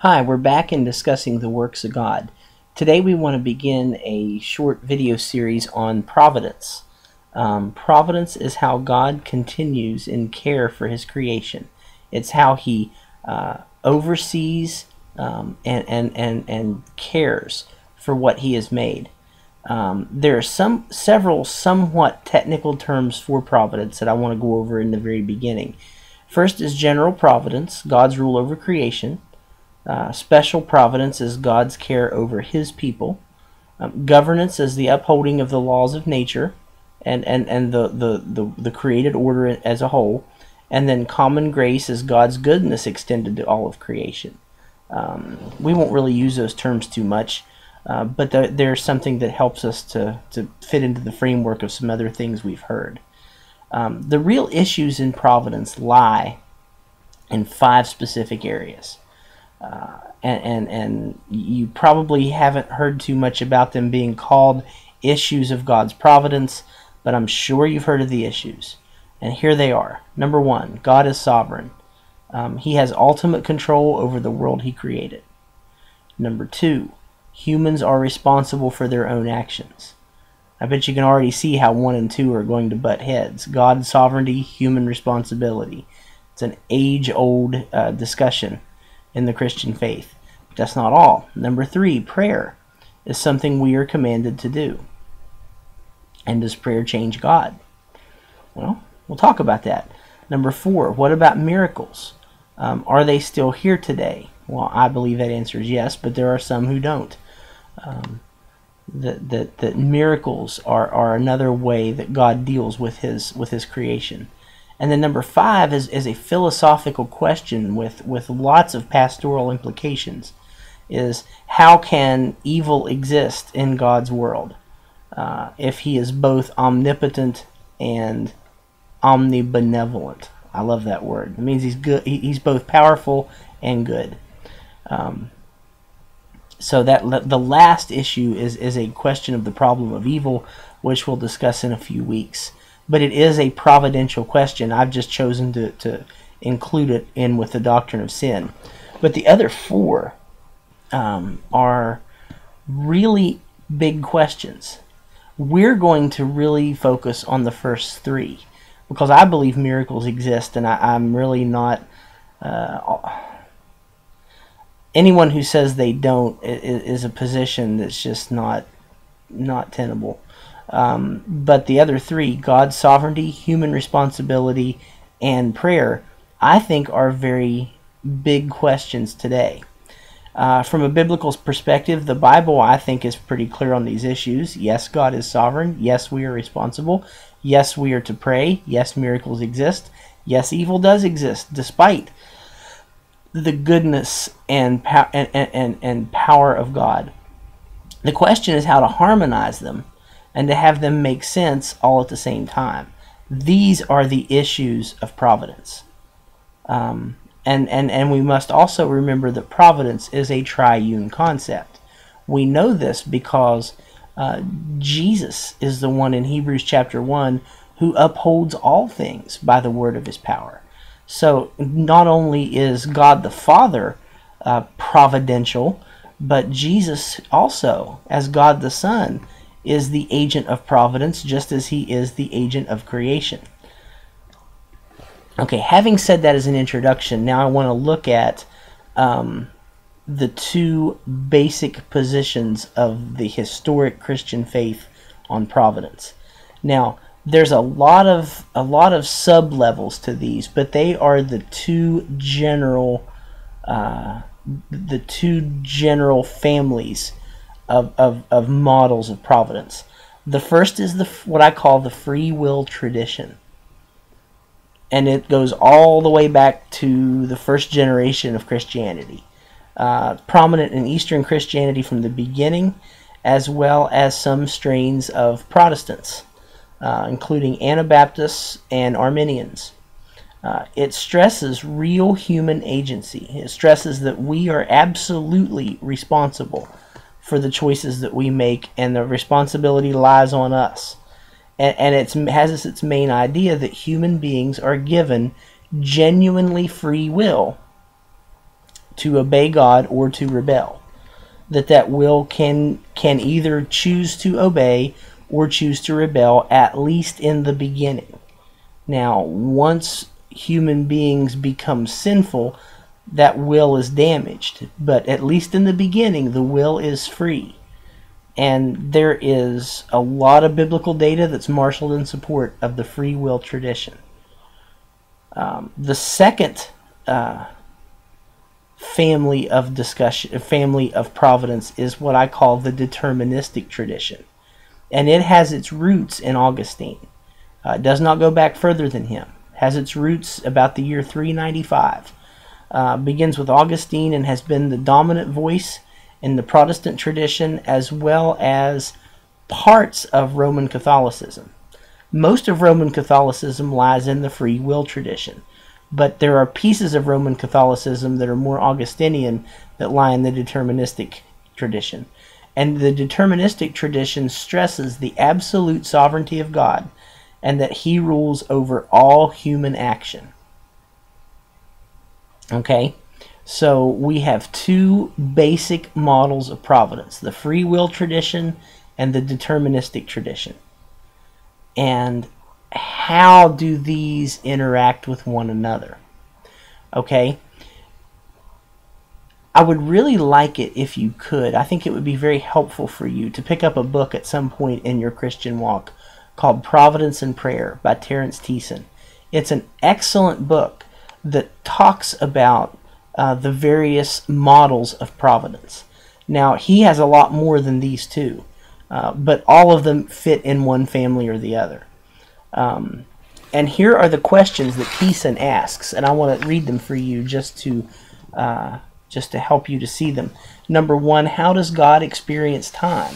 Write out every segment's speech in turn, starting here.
Hi, we're back in discussing the works of God. Today we want to begin a short video series on providence. Providence is how God continues in care for his creation. It's how he oversees and cares for what he has made. There are several somewhat technical terms for providence that I want to go over in the very beginning. First is general providence, God's rule over creation. Special providence is God's care over his people. Governance is the upholding of the laws of nature and the created order as a whole. And then common grace is God's goodness extended to all of creation. We won't really use those terms too much, but there's something that helps us to fit into the framework of some other things we've heard. The real issues in providence lie in 5 specific areas. And you probably haven't heard too much about them being called issues of God's providence, but I'm sure you've heard of the issues. And here they are. Number 1, God is sovereign. He has ultimate control over the world he created. Number 2, humans are responsible for their own actions. I bet you can already see how 1 and 2 are going to butt heads. God's sovereignty, human responsibility. It's an age-old discussion in the Christian faith. But that's not all. Number 3, prayer is something we are commanded to do. And does prayer change God? Well, we'll talk about that. Number 4, what about miracles? Are they still here today? Well, I believe that answer is yes, but there are some who don't. That miracles are another way that God deals with his creation. And then number 5 is a philosophical question with lots of pastoral implications. Is how can evil exist in God's world if he is both omnipotent and omnibenevolent? I love that word. It means he's good. He's both powerful and good. So that the last issue is a question of the problem of evil, which we'll discuss in a few weeks. But it is a providential question. I've just chosen to include it in with the doctrine of sin. But the other 4 are really big questions. We're going to really focus on the first 3 because I believe miracles exist, and I'm really not... anyone who says they don't is a position that's just not tenable. But the other 3, God's sovereignty, human responsibility, and prayer, I think are very big questions today. From a biblical perspective, the Bible, I think, is pretty clear on these issues. Yes, God is sovereign. Yes, we are responsible. Yes, we are to pray. Yes, miracles exist. Yes, evil does exist, despite the goodness and power of God. The question is how to harmonize them and to have them make sense all at the same time. These are the issues of providence. And we must also remember that providence is a triune concept. We know this because Jesus is the one in Hebrews chapter 1 who upholds all things by the word of his power. So not only is God the Father providential, but Jesus also, as God the Son, is the agent of providence, just as he is the agent of creation. Okay, having said that as an introduction, now I want to look at the 2 basic positions of the historic Christian faith on providence. Now, there's a lot of sub-levels to these, but they are the 2 general families of models of providence. The first is what I call the free will tradition. And it goes all the way back to the first generation of Christianity. Prominent in Eastern Christianity from the beginning, as well as some strains of Protestants, including Anabaptists and Arminians. It stresses real human agency. It stresses that we are absolutely responsible for the choices that we make, and the responsibility lies on us. And it has its main idea that human beings are given genuinely free will to obey God or to rebel. That will can either choose to obey or choose to rebel, at least in the beginning. Now, once human beings become sinful, that will is damaged. But at least in the beginning, the will is free. And there is a lot of biblical data that's marshaled in support of the free will tradition. The second family of providence is what I call the deterministic tradition. And it has its roots in Augustine. It does not go back further than him. It has its roots about the year 395. Begins with Augustine and has been the dominant voice in the Protestant tradition as well as parts of Roman Catholicism. Most of Roman Catholicism lies in the free will tradition, but there are pieces of Roman Catholicism that are more Augustinian that lie in the deterministic tradition. And the deterministic tradition stresses the absolute sovereignty of God and that He rules over all human action. Okay? So we have two basic models of providence, the free will tradition and the deterministic tradition. And how do these interact with one another? Okay? I would really like it if you could. I think it would be very helpful for you to pick up a book at some point in your Christian walk called Providence and Prayer by Terence Thiessen. It's an excellent book that talks about the various models of providence. Now, he has a lot more than these two, but all of them fit in one family or the other. And here are the questions that Thiessen asks, and I want to read them for you just to help you to see them. Number one, how does God experience time?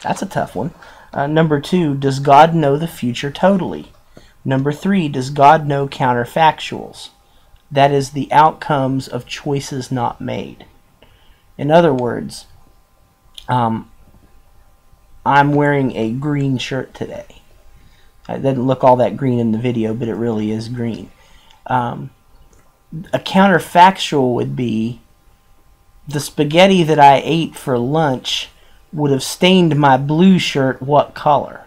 That's a tough one. Number two, does God know the future totally? Number three, does God know counterfactuals? That is, the outcomes of choices not made. In other words, I'm wearing a green shirt today. It doesn't look all that green in the video, but it really is green. A counterfactual would be the spaghetti that I ate for lunch would have stained my blue shirt what color?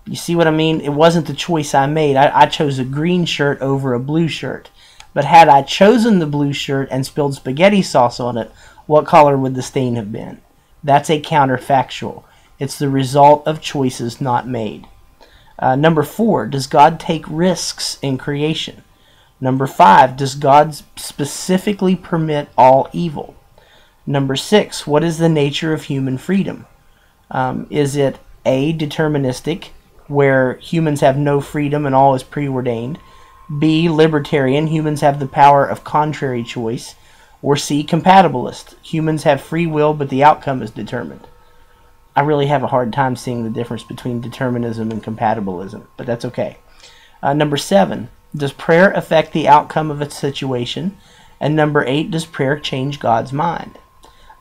You see what I mean? It wasn't the choice I made. I chose a green shirt over a blue shirt. But had I chosen the blue shirt and spilled spaghetti sauce on it, what color would the stain have been? That's a counterfactual. It's the result of choices not made. Number four, does God take risks in creation? Number five, does God specifically permit all evil? Number six, what is the nature of human freedom? Is it A, deterministic, where humans have no freedom and all is preordained? B, libertarian, humans have the power of contrary choice? Or C, compatibilist, humans have free will but the outcome is determined? I really have a hard time seeing the difference between determinism and compatibilism, but that's okay. Number seven, does prayer affect the outcome of a situation? And number eight, does prayer change God's mind?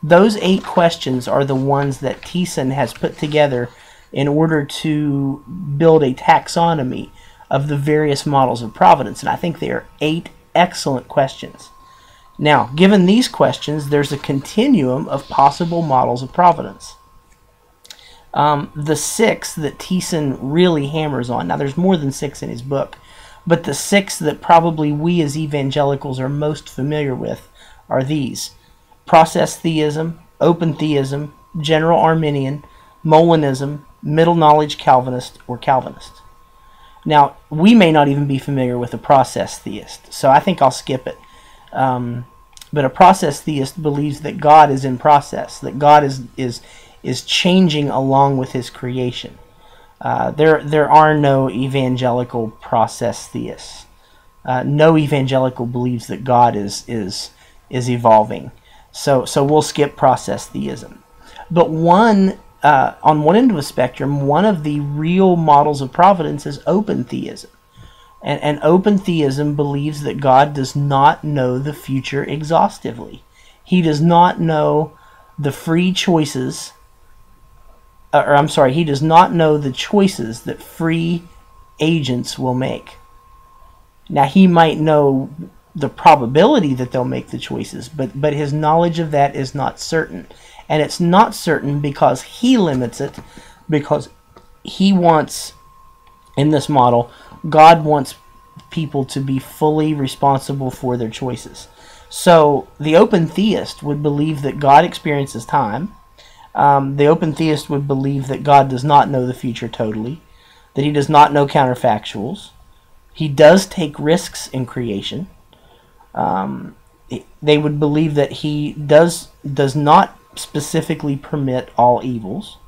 Those 8 questions are the ones that Thiessen has put together in order to build a taxonomy of the various models of providence, and I think they are 8 excellent questions. Now, given these questions, there's a continuum of possible models of providence. The 6 that Thiessen really hammers on, now there's more than 6 in his book, but the 6 that probably we as evangelicals are most familiar with are these: process theism, open theism, general Arminian, Molinism, middle knowledge Calvinist, or Calvinist. Now, we may not even be familiar with a process theist, so I think I'll skip it. But a process theist believes that God is in process, that God is changing along with His creation. There are no evangelical process theists. No evangelical believes that God is evolving. So we'll skip process theism. But on one end of the spectrum, one of the real models of providence is open theism. And open theism believes that God does not know the future exhaustively. He does not know the free choices, he does not know the choices that free agents will make. Now, He might know the probability that they'll make the choices, but his knowledge of that is not certain. And it's not certain because he limits it, because he wants, in this model, God wants people to be fully responsible for their choices. So the open theist would believe that God experiences time. The open theist would believe that God does not know the future totally, that he does not know counterfactuals. He does take risks in creation. They would believe that he does not specifically permit all evils.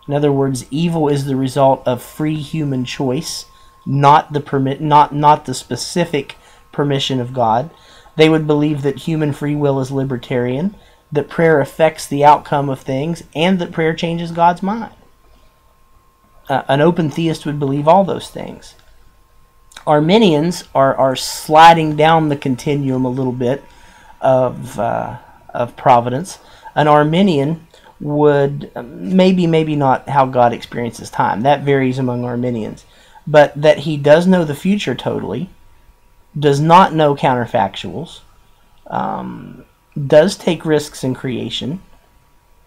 In other words, evil is the result of free human choice, not the specific permission of God. They would believe that human free will is libertarian, that prayer affects the outcome of things, and that prayer changes God's mind. An open theist would believe all those things. Arminians are sliding down the continuum a little bit of providence. An Arminian would maybe not how God experiences time. That varies among Arminians. But that he does know the future totally, does not know counterfactuals, does take risks in creation,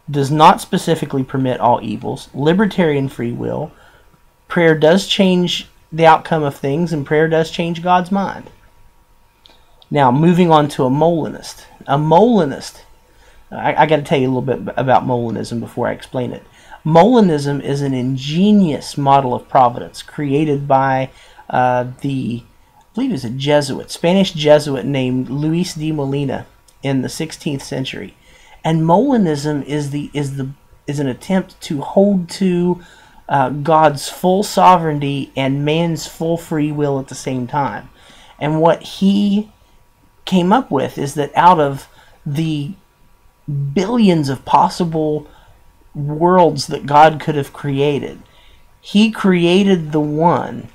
does not specifically permit all evils, libertarian free will, prayer does change the outcome of things, and prayer does change God's mind. Now, moving on to a Molinist. A Molinist, I got to tell you a little bit about Molinism before I explain it. Molinism is an ingenious model of providence created by I believe it was a Jesuit, Spanish Jesuit named Luis de Molina in the 16th century. And Molinism is an attempt to hold to God's full sovereignty and man's full free will at the same time. And what he came up with is that out of the billions of possible worlds that God could have created, he created the one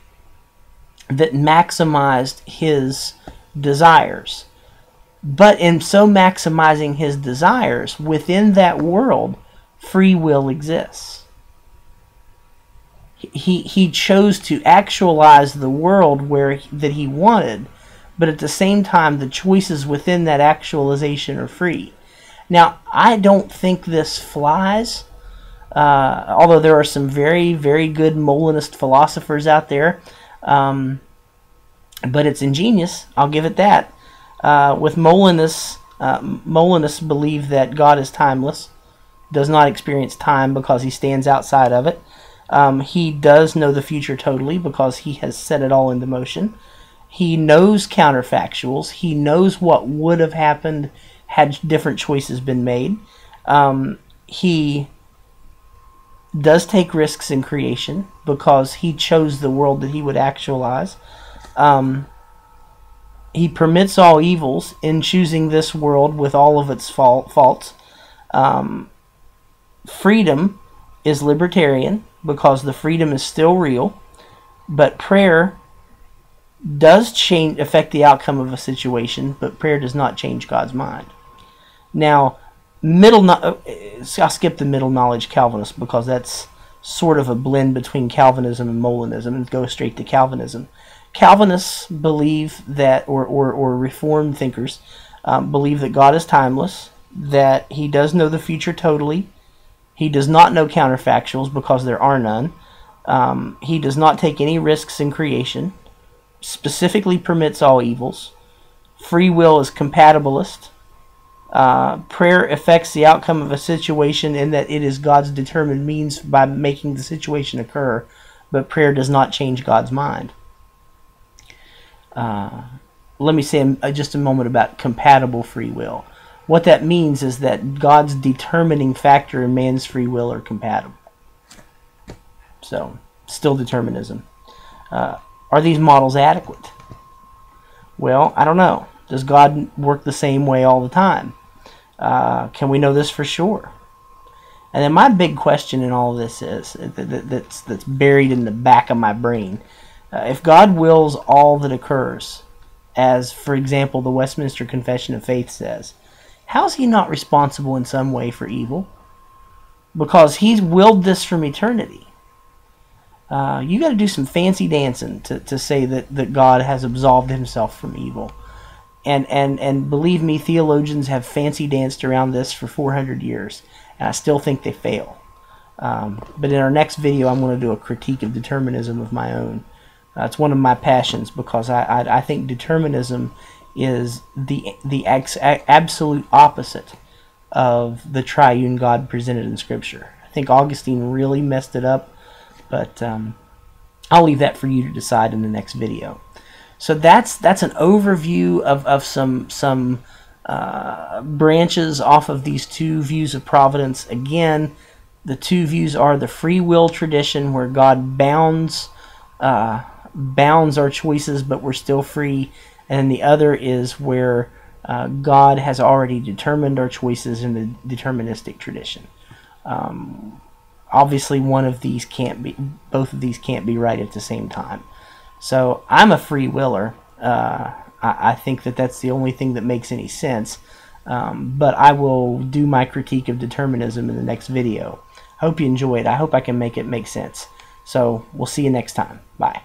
that maximized his desires. But in so maximizing his desires, within that world, free will exists. He chose to actualize the world that he wanted, but at the same time, the choices within that actualization are free. Now, I don't think this flies, although there are some very, very good Molinist philosophers out there, but it's ingenious, I'll give it that. With Molinists, Molinists believe that God is timeless, does not experience time because he stands outside of it. He does know the future totally because he has set it all into motion. He knows counterfactuals. He knows what would have happened had different choices been made. He does take risks in creation because he chose the world that he would actualize. He permits all evils in choosing this world with all of its faults. Freedom is libertarian because the freedom is still real, but prayer does affect the outcome of a situation, but prayer does not change God's mind. Now, I'll skip the middle knowledge Calvinist because that's sort of a blend between Calvinism and Molinism, and go straight to Calvinism. Calvinists believe that, or Reformed thinkers believe that God is timeless, that he does know the future totally, he does not know counterfactuals because there are none, he does not take any risks in creation, specifically permits all evils, free will is compatibilist, prayer affects the outcome of a situation in that it is God's determined means by making the situation occur, but prayer does not change God's mind. Let me say just a moment about compatible free will. What that means is that God's determining factor and man's free will are compatible. So, still determinism. Are these models adequate? Well, I don't know. Does God work the same way all the time? Can we know this for sure? And then my big question in all of this is, that's buried in the back of my brain, if God wills all that occurs, as, for example, the Westminster Confession of Faith says, how is he not responsible in some way for evil? Because he's willed this from eternity. You got to do some fancy dancing to say that God has absolved himself from evil. And believe me, theologians have fancy danced around this for 400 years, and I still think they fail. But in our next video, I'm going to do a critique of determinism of my own. It's one of my passions, because I think determinism is the absolute opposite of the triune God presented in Scripture. I think Augustine really messed it up, but I'll leave that for you to decide in the next video. So that's an overview of some branches off of these two views of providence. Again, the two views are the free will tradition, where God bounds our choices, but we're still free, and the other is where God has already determined our choices in the deterministic tradition. Obviously, one of these can't be, both of these can't be right at the same time. So I'm a free willer. I think that that's the only thing that makes any sense. But I will do my critique of determinism in the next video. I hope you enjoyed. I hope I can make it make sense. So we'll see you next time. Bye.